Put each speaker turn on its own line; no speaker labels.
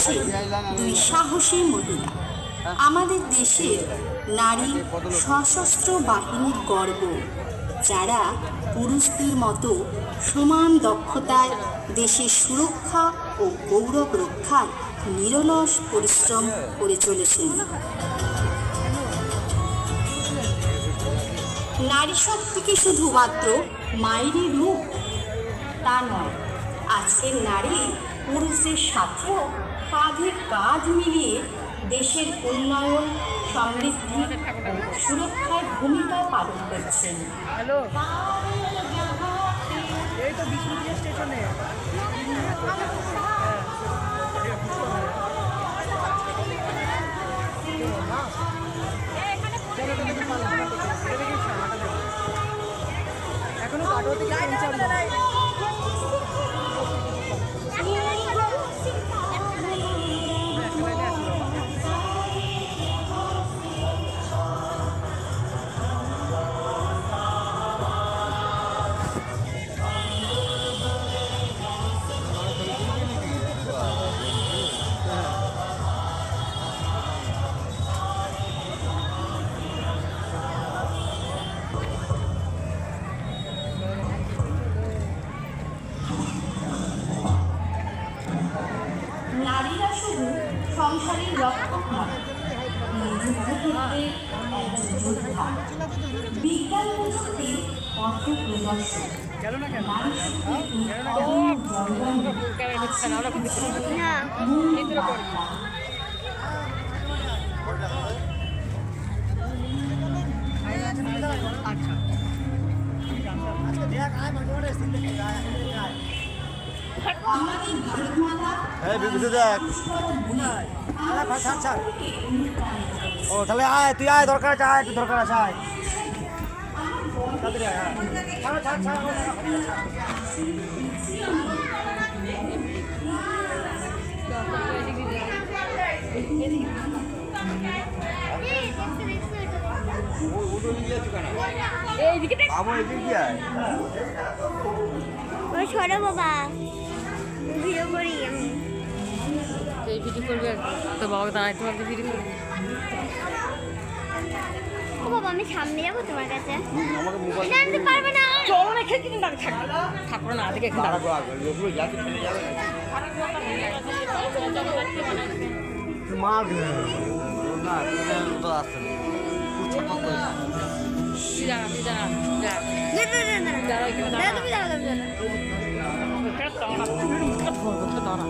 রয়েছে দুই সাহসী মহিলা, আমাদের দেশের নারী সশস্ত্র বাহিনীর গর্ব, যারা পুরুষদের মতো সমান দক্ষতায় দেশের সুরক্ষা ও গৌরব রক্ষায় নিরলস পরিশ্রম করে চলেছেন। নারী শক্তিকে শুধুমাত্র মায়েরই রূপ তা নয়, আজকের নারী পুরুষদের সাথেও কাঁধে কাঁধ মিলিয়ে দেশের উন্নয়ন, সমৃদ্ধি ও সুরক্ষার ভূমিকা পালন করছেন।
হ্যালো, এই তো বিষ্ণুপুর স্টেশনে। এখনো কাটোয়া থেকে ট্রেন চালু।
নারীরা শুধু সংসারের রক্ষক নয়, যুদ্ধক্ষেত্রে একজন যোদ্ধা, বিজ্ঞান প্রযুক্তির পথ প্রদর্শক, নারী শক্তির উৎপাদন আমাদের ভারত মাতা
ও তাহলে আয়, তুই আয়, দরকার আছে, আয়, একটু দরকার আছে, আয়।
ছোট বাবা ভিডিও করি আমি।
এই ভিডিও করবে তো বাবাকে দাঁড়াইতে পারবে ভিডিও করবে।
ও বাবা, আমি সামনে যাবো তোমার কাছে। জানতে পারবে না।
চলো না, খেয়ে কিন্তু দাঁড়িয়ে থাকবে ঠাকুর না দেখে এখানে দাঁড়াবো।
তুমি দাঁড়াও,
দাঁড়া